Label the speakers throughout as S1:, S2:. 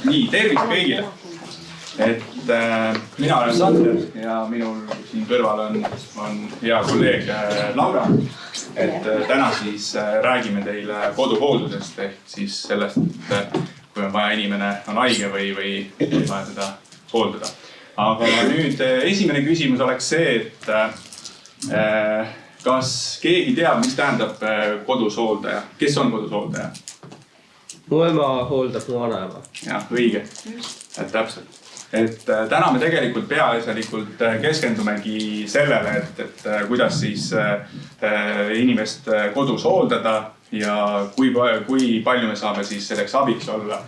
S1: Nii, tervist kõigile! Mina olen Sander ja minul siin kõrval on hea kolleeg Laura. Täna siis räägime teile koduhooldusest ehk siis sellest, kui on vaja inimene on haige või vaja teda hooldada. Aga nüüd esimene küsimus oleks see, et kas keegi teab, mis tähendab kodus hooldaja? Kes on kodus hooldaja?
S2: Mu ema hooldab mu vanaema.
S1: Jah, õige. Täpselt. Täna me tegelikult peaasjalikult keskendumegi sellele, et kuidas siis inimest kodus hooldada ja kui palju me saame siis selleks abiks olla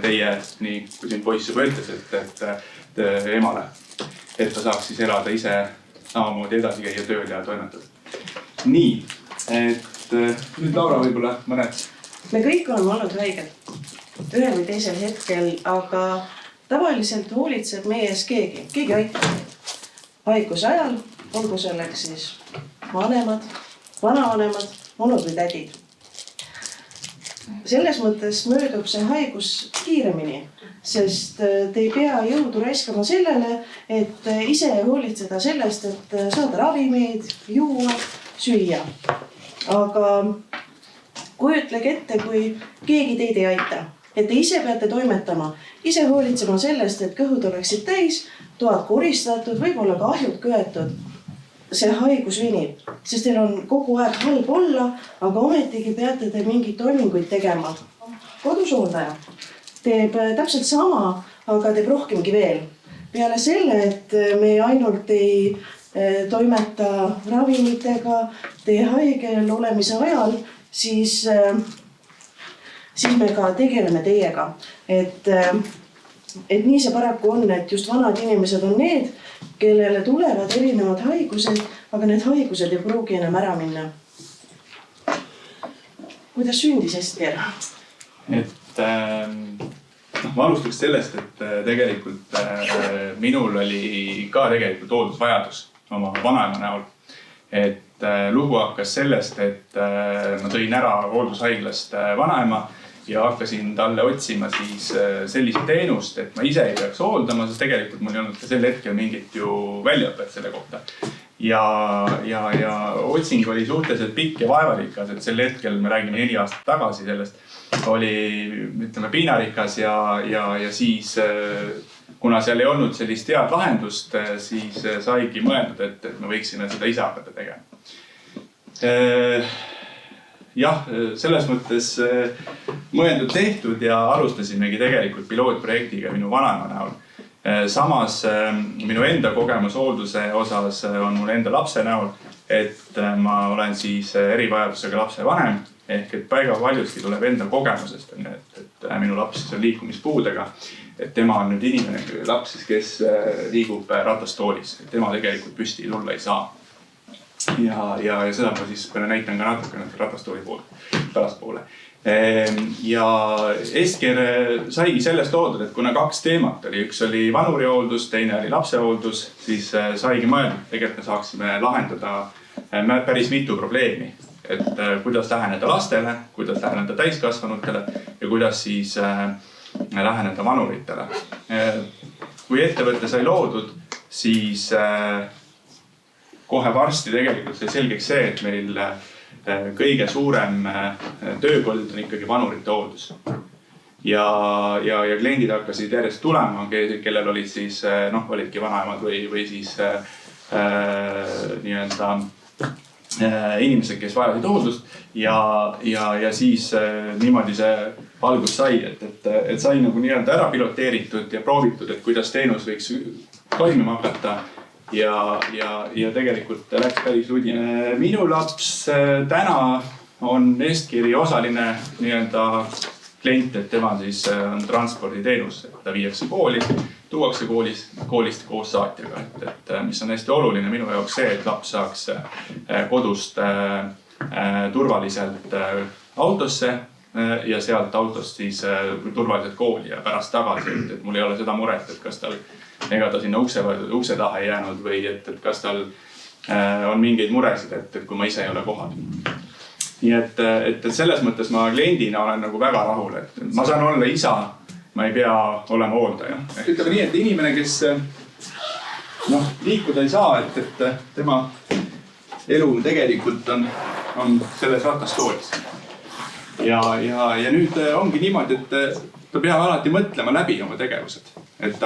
S1: teie, nii kui siin poiss juba ütles, et emale, et ta saaks siis elada ise samamoodi edasi käia tööl ja toimetada. Nii, nüüd Laura võib-olla mõned.
S3: Me kõik oleme olnud haiged ühel või teisel hetkel, aga tavaliselt hoolitseb meie ees keegi aitab haiguse ajal, olgu selleks siis vanemad, vanavanemad, onud või tädid. Selles mõttes möödub see haigus kiiremini, sest te ei pea jõudu raiskama sellele, et ise hoolitseda sellest, et saada ravimeid, juua, süüa. Aga kujutlege ette, kui keegi teid ei aita, et te ise peate toimetama, ise hoolitsema sellest, et kõhud oleksid täis, toad koristatud, võib-olla ka ahjud köetud. See haigus vinib, sest teil on kogu aeg halb olla, aga ometigi peate te mingeid toiminguid tegema. Kodushooldaja teeb täpselt sama, aga teeb rohkemgi veel. Peale selle, et me ainult ei toimeta ravimitega teie haigel olemise ajal, siis me ka tegeleme teiega. Et nii see paraku on, et just vanad inimesed on need, kellele tulevad erinevad haigused, aga need haigused ei pruugi enam ära minna. Kuidas sündis Ester?
S1: Ma alustaks sellest, et tegelikult minul oli ka tegelikult hooldusvajadus oma vanaema näol. Lugu hakkas sellest, et ma tõin ära hooldushaiglast vanaema ja hakkasin talle otsima siis sellist teenust, et ma ise ei peaks hooldama, sest tegelikult mul ei olnud ka sel hetkel mingit ju väljaõpet selle kohta. Ja otsing oli suhteliselt pikk ja vaevarikas, et sel hetkel, me räägime 4 aastat tagasi sellest, oli ütleme piinarikas ja siis kuna seal ei olnud sellist head lahendust, siis saigi mõeldud, et me võiksime seda ise hakata tegema. Jah, selles mõttes mõeldud tehtud ja alustasimegi tegelikult pilootprojektiga minu vanaema näol. Samas minu enda kogemus hoolduse osas on mul enda lapse näol, et ma olen siis erivajadusega lapse vanem, ehk et väga paljuski tuleb enda kogemusest, et minu laps on liikumispuudega, et tema on nüüd inimene laps, kes liigub ratastoolis, et tema tegelikult püsti tulla ei saa. Ja seda ma siis näitan ka natuke ratastooli pärastpoole. Ja Esker saigi sellest loodud, et kuna 2 teemat oli, üks oli vanurihooldus, teine oli lapsehooldus, siis saigi mõeldud, tegelikult me saaksime lahendada päris mitu probleemi. Et kuidas läheneda lastele, kuidas läheneda täiskasvanutele ja kuidas siis läheneda vanuritele. Kui ettevõte sai loodud, siis kohe varsti tegelikult sai selgeks see, et meil kõige suurem tööpõld on ikkagi vanurite hooldus. Ja kliendid hakkasid järjest tulema, kellel olid siis, olidki vanaemad või siis inimesed, kes vajasid hooldust ja siis niimoodi see algus sai, et sai nagu nii-öelda ära piloteeritud ja proovitud, et kuidas teenus võiks toimima hakata. Ja tegelikult läks päris ludi. Minu laps täna on Eskeri osaline nii-öelda klient, et tema siis on transporditeenus, et ta viiakse kooli, tuuakse koolist koos saatjaga, et mis on hästi oluline minu jaoks see, et laps saaks kodust turvaliselt autosse ja sealt autost siis turvaliselt kooli ja pärast tagasi, et mul ei ole seda muret, et kas tal ega ta sinna ukse taha ei jäänud või et kas tal on mingeid muresid, et kui ma ise ei ole kohal. Nii et selles mõttes ma kliendina olen nagu väga rahul, et ma saan olla isa ma ei pea olema hooldaja. Ütleme nii, et inimene, kes liikuda ei saa, et tema elu tegelikult on selles ratastoolis. Ja nüüd ongi niimoodi, et ta peab alati mõtlema läbi oma tegevused. Et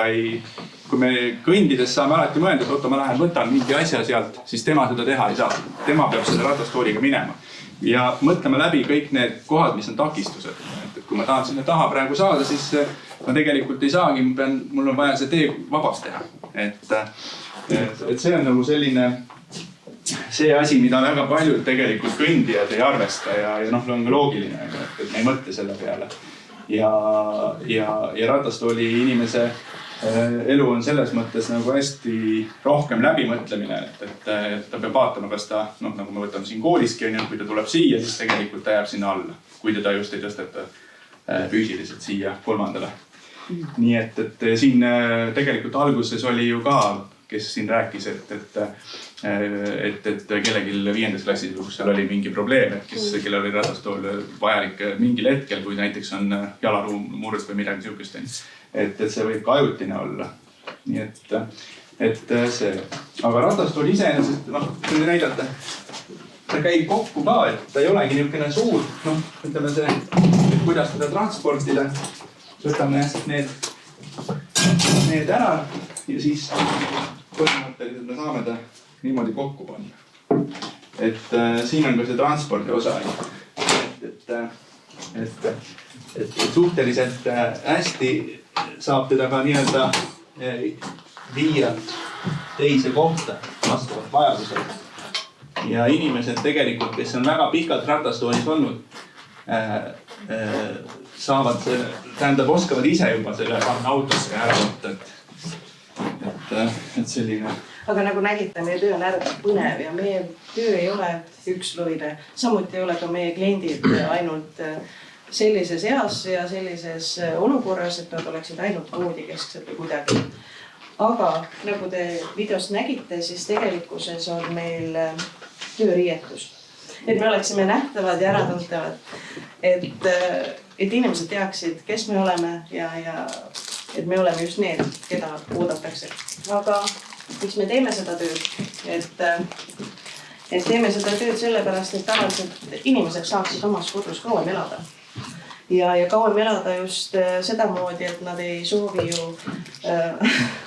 S1: kui me kõndides saame alati mõelda, et ma lähen võtan mingi asja sealt, siis tema seda teha ei saa. Tema peab selle ratastooliga minema. Ja mõtlema läbi kõik need kohad, mis on takistused. Et kui ma tahan sinna taha praegu saada, siis ma tegelikult ei saagi, mul on vaja see tee vabaks teha. Et see on nagu selline see asi, mida väga paljud tegelikult kõndijad ei arvesta ja on loogiline, et me ei mõtle selle peale. Ja ratastooli inimese elu on selles mõttes nagu hästi rohkem läbimõtlemine, et ta peab vaatama, kas ta, nagu me võtame siin kooliski, kui ta tuleb siia, siis tegelikult ta jääb sinna alla, kui teda just ei tõsteta füüsiliselt siia 3. Nii et siin tegelikult alguses oli ju ka, kes siin rääkis, et kellelgi 5. klassis, kus seal oli mingi probleem, et kellel oli ratastool vajalik mingil hetkel, kui näiteks on jalaruum murd või midagi sihukest. Et see võib ka ajutine olla. Nii et see. Aga ratastool iseenesest, kui näidata, ta käib kokku ka, et ta ei olegi niisugune suur, ütleme see, et kuidas teda transportida. Võtame need ära ja siis põhimõtteliselt me saame ta niimoodi kokku panna. Et siin on ka see transpordi osa. Et suhteliselt hästi saab teda ka nii-öelda viia teise kohta vastavalt vajadusele. Ja inimesed tegelikult, kes on väga pikalt ratastoolis olnud, saavad, oskavad ise juba selle autosse ära võtta. Et selline.
S3: Aga nagu nägite, meie töö on ääretult põnev ja meie töö ei ole üksluine. Samuti ei ole ka meie kliendid ainult sellises eas ja sellises olukorras, et nad oleksid ainult voodikesksed või kuidagi. Aga nagu te videost nägite, siis tegelikkuses on meil tööriietus. Et me oleksime nähtavad ja äratuntavad. Et inimesed teaksid, kes me oleme ja et me oleme just need, keda oodatakse. Aga miks me teeme seda tööd? Et teeme seda tööd sellepärast, et tavaliselt inimesed saaksid omas kodus kauem elada. Ja kauem elada just sedamoodi, et nad ei soovi ju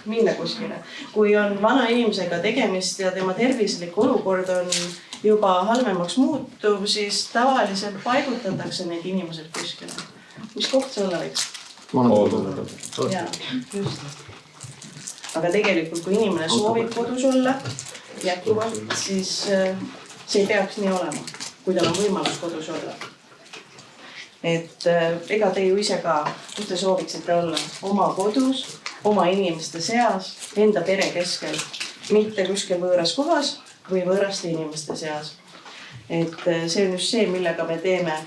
S3: minna kuskile. Kui on vana inimesega tegemist ja tema tervislik olukord on juba halvemaks muutuv, siis tavaliselt paigutatakse need inimesed kuskile. Mis koht see olla võiks? Jaa, just. Aga tegelikult, kui inimene soovib kodus olla jätkuvalt, siis see ei peaks nii olema, kui tal on võimalus kodus olla. Et ega te ju ise ka, kus te sooviksite olla oma kodus, oma inimeste seas, enda pere keskel, mitte kuskil võõras kohas või võõraste inimeste seas. Et see on just see, millega me teeme.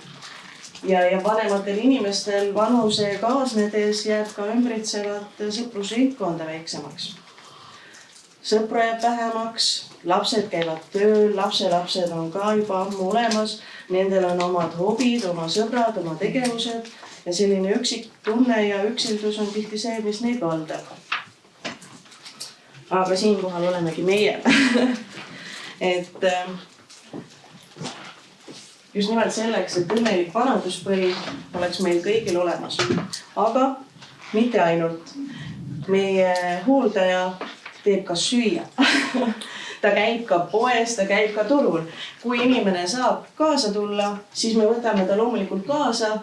S3: Ja vanematel inimestel vanuse kaasnedes jääb ka ümbritsevat sõprusringkonda väiksemaks. Sõpra jääb vähemaks, lapsed käivad tööl, lapselapsed on ka juba ammu olemas. Nendel on omad hobid, oma sõbrad, oma tegevused ja selline üksik tunne ja üksildus on tihti see, mis neid valdab. Aga siinkohal olemegi meie. Et just nimelt selleks, et õnnelik vanaduspõli oleks meil kõigil olemas. Aga mitte ainult. Meie hooldaja teeb ka süüa. Ta käib ka poes, ta käib ka turul. Kui inimene saab kaasa tulla, siis me võtame ta loomulikult kaasa.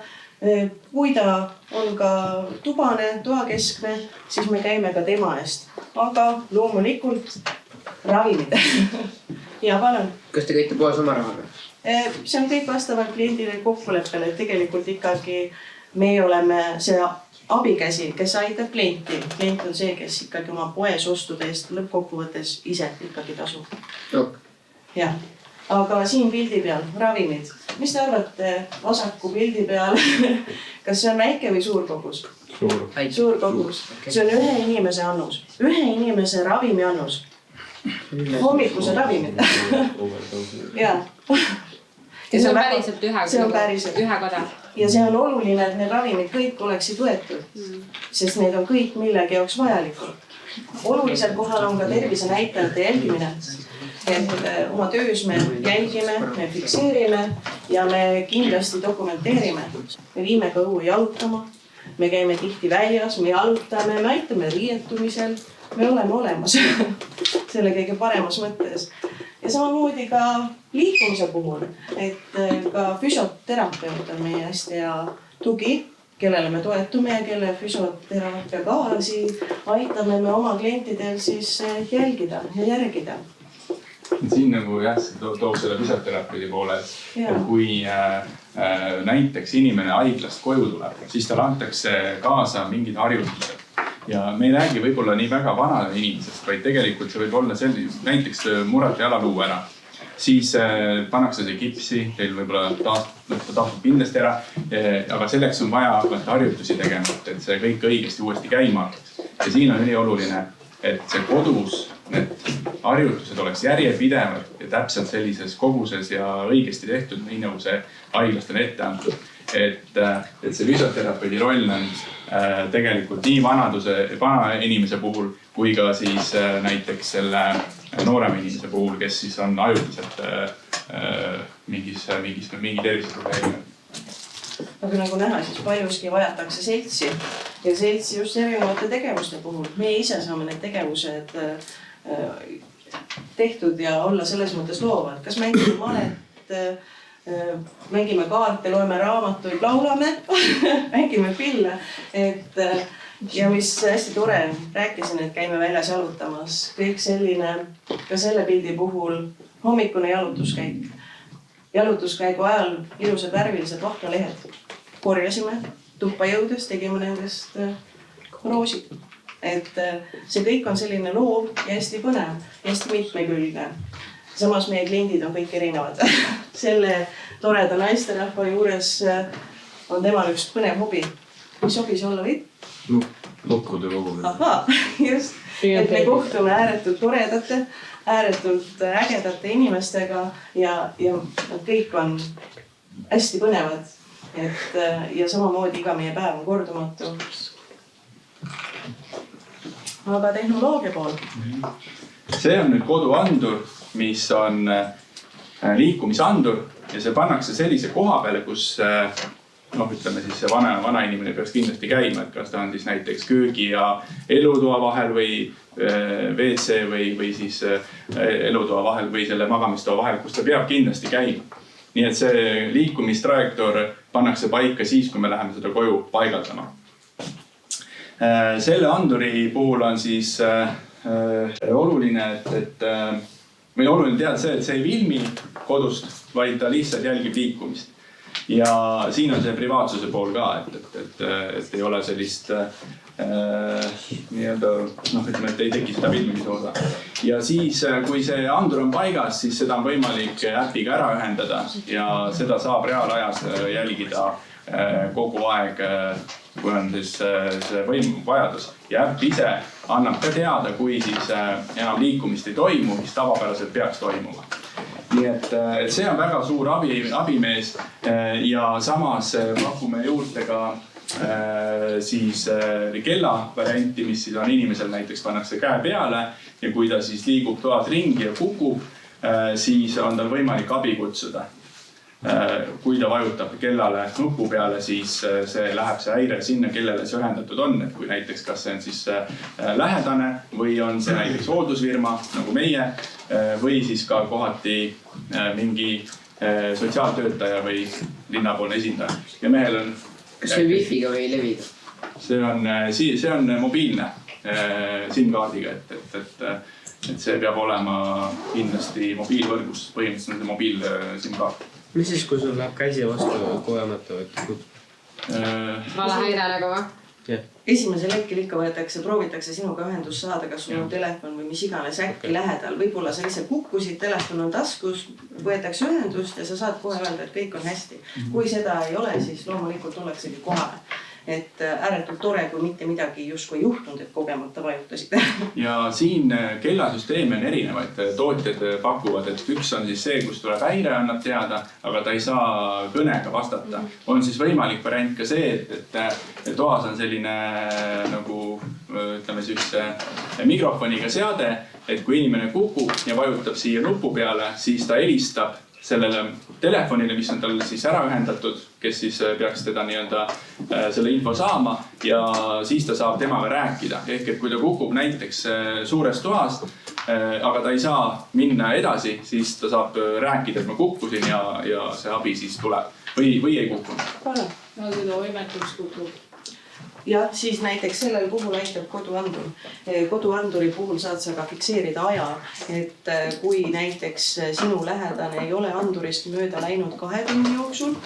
S3: Kui ta on ka tubane, toakeskne, siis me käime ka tema eest. Aga loomulikult ravimid. Ja palun.
S4: Kas te käite poes oma rahaga?
S3: See on kõik vastavalt kliendile kokkuleppele, et tegelikult ikkagi me oleme see abikäsi, kes aitab klienti. Klient on see, kes ikkagi oma poes ostude eest lõppkokkuvõttes ise ikkagi tasub. Ja. Aga siin pildi peal ravimid. Mis te arvate vasaku pildi peal? Kas see on väike või suur kogus? Suur kogus. See on ühe inimese annus. Ühe inimese ravimi annus. Hommikuse ravimid. Ja.
S5: Ja see on päriselt
S3: ühe koda. ja see on oluline, et need ravimid kõik oleksid võetud, sest need on kõik millegi jaoks vajalikud. Olulisel kohal on ka tervisenäitajate jälgimine. Et oma töös me jälgime, me fikseerime ja me kindlasti dokumenteerime. Me viime ka õue jalutama, me käime tihti väljas, me jalutame, me aitame riietumisel. Me oleme olemas selle kõige paremas mõttes. Ja samamoodi ka liikumise puhul, et ka füsioterapeut on meie hästi hea tugi, kellele me toetume ja kelle füsioteraapia kaasi aitame me oma klientidel siis jälgida ja järgida.
S1: Siin nagu jah, toob selle füsioterapeudi poole, et kui näiteks inimene haiglast koju tuleb, siis talle antakse kaasa mingid harjutused. Ja me ei räägi võib-olla nii väga vanade inimesest, vaid tegelikult see võib olla näiteks murrati jalaluu ära. Siis pannakse see kipsi, teil võib-olla tahtub kindlasti ära, aga selleks on vaja hakata harjutusi tegema, et see kõik õigesti uuesti käima hakkaks. Ja siin on ülioluline, et see kodus need harjutused oleks järjepidevad ja täpselt sellises koguses ja õigesti tehtud, nii nagu see haiglast on ette antud. Et see füsioterapeudi roll on tegelikult nii vana inimese puhul kui ka siis näiteks selle noorema inimese puhul, kes siis on ajutiselt mingi terviseprobleemi.
S3: Aga nagu näha, siis paljuski vajatakse seltsi ja seltsi just erinevate tegevuste puhul. Meie ise saame need tegevused tehtud ja olla selles mõttes loovad. Kas mängime malet, mängime kaarte, loeme raamatuid, laulame, mängime pille. Ja mis hästi tore, rääkisin, et käime väljas jalutamas. Kõik selline, ka selle pildi puhul hommikune jalutuskäik. Jalutuskäigu ajal ilusad värvilised vahnalehed. Korjasime tuppa jõudes, tegime nendest roosid. Et see kõik on selline loov ja hästi põnev, hästi mitmekülgne. Samas meie kliendid on kõik erinevad. Selle toreda naisterahva juures on temal üks põnev hobi. Mis hobi see olla võib?
S4: Nukkude kogumine.
S3: Ahaa, just. Et me kohtume ääretult toredate, ääretult ägedate inimestega ja kõik on hästi põnevad. Ja samamoodi iga meie päev on kordumatu. Aga tehnoloogia pool.
S1: See on nüüd koduandur, mis on liikumisandur ja see pannakse sellise koha peale, kus ütleme siis see vana inimene peaks kindlasti käima, et kas ta on siis näiteks köögi ja elutoa vahel või WC või siis elutoa vahel või selle magamistoa vahel, kus ta peab kindlasti käima. Nii et see liikumistrajektoor pannakse paika siis, kui me läheme seda koju paigaldama. Selle anduri puhul on siis oluline, või oluline teada see, et see ei filmi kodust, vaid ta lihtsalt jälgib liikumist. Ja siin on see privaatsuse pool ka, et ei ole sellist ütleme, et ei teki seda filmimise osa. Ja siis, kui see andur on paigas, siis seda on võimalik äpiga ära ühendada ja seda saab reaalajas jälgida kogu aeg, kui on siis see vajadus. Ja äpp ise annab ka teada, kui siis enam liikumist ei toimu, mis tavapäraselt peaks toimuma. Nii et see on väga suur abimees ja samas pakume juurde ka siis kella varianti, mis siis on inimesel näiteks pannakse käe peale ja kui ta siis liigub toad ringi ja kukub, siis on tal võimalik abi kutsuda. Kui ta vajutab kellale nupu peale, siis see läheb see häire sinna, kellele see ühendatud on. Et kui näiteks kas see on siis lähedane või on see näiteks hooldusfirma nagu meie või siis ka kohati mingi sotsiaaltöötaja või linnapoolne esindaja. Ja mehel on...
S5: Kas see wifiga või levida?
S1: See on mobiilne SIM-kaardiga, et see peab olema kindlasti mobiilvõrgus, põhimõtteliselt mobiil SIM-kaart.
S2: Mis siis, kui sul läheb käsi vastu kogemata?
S5: Vale häire nagu või?
S3: Esimesel hetkel ikka proovitakse sinuga ühendust saada, kas sul on telefon või mis iganes äkki lähedal. Võib-olla sa ise kukkusid, telefon on taskus, võetakse ühendust ja sa saad kohe öelda, et kõik on hästi. Kui seda ei ole, siis loomulikult ollaksegi kohale. et ääretult tore, kui mitte midagi justkui ei juhtunud, et kogemata vajutasid.
S1: Ja siin kellasüsteeme on erinevaid. Tootjad pakuvad, et üks on siis see, kus tuleb häire, annab teada, aga ta ei saa kõnega vastata. On siis võimalik variant ka see, et toas on selline nagu ütleme siis mikrofoniga seade, et kui inimene kukub ja vajutab siia nupu peale, siis ta helistab sellele telefonile, mis on tal siis ära ühendatud, kes siis peaks teda nii-öelda selle info saama ja siis ta saab temaga rääkida. Ehk et kui ta kukub näiteks suures toas, aga ta ei saa minna edasi, siis ta saab rääkida, et ma kukkusin ja see abi siis tuleb või ei kukkunud.
S6: No seda võimetuks kukub.
S3: Ja siis näiteks sellel puhul aitab koduandur. Koduanduri puhul saad sa ka fikseerida aja, et kui näiteks sinu lähedane ei ole andurist mööda läinud 2 tunni jooksul,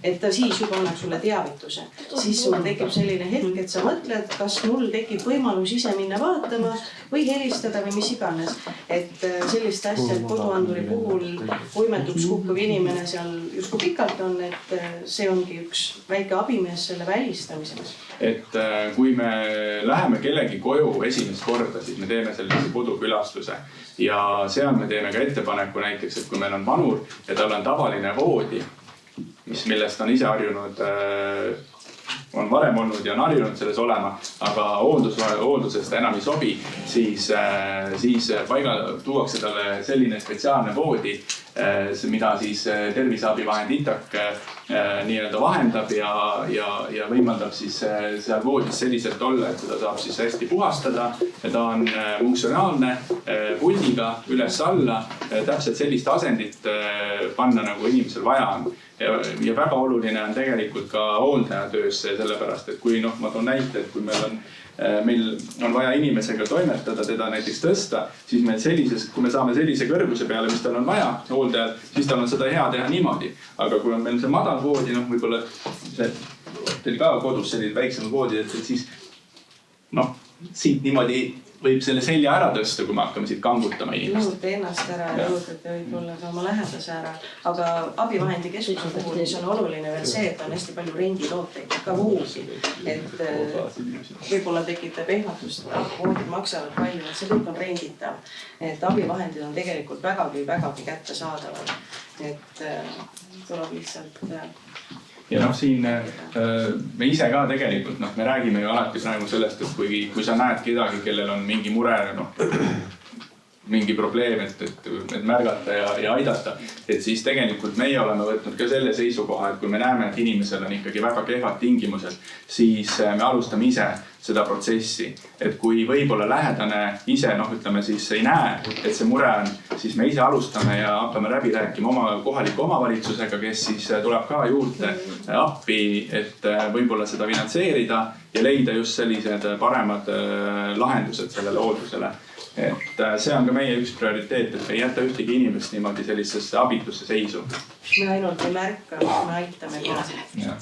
S3: et ta siis juba annab sulle teavituse. Siis sul tekib selline hetk, et sa mõtled, kas mul tekib võimalus ise minna vaatama või helistada või mis iganes. Et sellist asja, et koduanduri puhul võimetuks kukkuv inimene seal justkui pikalt on, et see ongi üks väike abimees selle välistamiseks.
S1: Et kui me läheme kellegi koju esimest korda, siis me teeme sellise kodukülastuse ja seal me teeme ka ettepaneku näiteks, et kui meil on vanur ja tal on tavaline voodi, millest on ise harjunud, on varem olnud ja on harjunud selles olema, aga hooldusest enam ei sobi, siis tuuakse talle selline spetsiaalne voodi, mida siis terviseabivahend ITAK nii-öelda vahendab ja võimaldab siis seal voodis selliselt olla, et seda saab siis hästi puhastada ja ta on funktsionaalne puldiga üles-alla, täpselt sellist asendit panna, nagu inimesel vaja on. Ja väga oluline on tegelikult ka hooldajatöös sellepärast, et kui ma toon näite, et kui meil on vaja inimesega toimetada, teda näiteks tõsta, siis kui me saame sellise kõrguse peale, mis tal on vaja hooldajal, siis tal on seda hea teha niimoodi. Aga kui on meil see madal voodi, võib-olla teil ka kodus sellised väiksemad voodid, et siis siit niimoodi võib selle selja ära tõsta, kui me hakkame siit kangutama inimest.
S3: Nõudte ennast ära ja nõudete võib-olla ka oma lähedase ära. Aga abivahendi keskuse puhul, mis on oluline veel see, et on hästi palju renditooteid ka voodi. Et võib-olla tekitab ehmatust, voodid maksavad palju, et see kõik on renditav. Et abivahendid on tegelikult vägagi kättesaadavad. Et tuleb lihtsalt...
S1: Ja siin me ise ka tegelikult, me räägime ju alati praegu sellest, et kui sa näed kedagi, kellel on mingi mure, mingi probleem, et märgata ja aidata, et siis tegelikult meie oleme võtnud ka selle seisukoha, et kui me näeme, et inimesel on ikkagi väga kehvad tingimused, siis me alustame ise seda protsessi. Et kui võib-olla lähedane ise, ütleme siis ei näe, et see mure on, siis me ise alustame ja hakkame läbi rääkima oma kohaliku omavalitsusega, kes siis tuleb ka juurde appi, et võib-olla seda finantseerida ja leida just sellised paremad lahendused sellele hooldusele. Et see on ka meie üks prioriteet, et me ei jäta ühtegi inimest niimoodi sellisesse abitusse seisu.
S3: Me ainult ei märka, me aitame ka.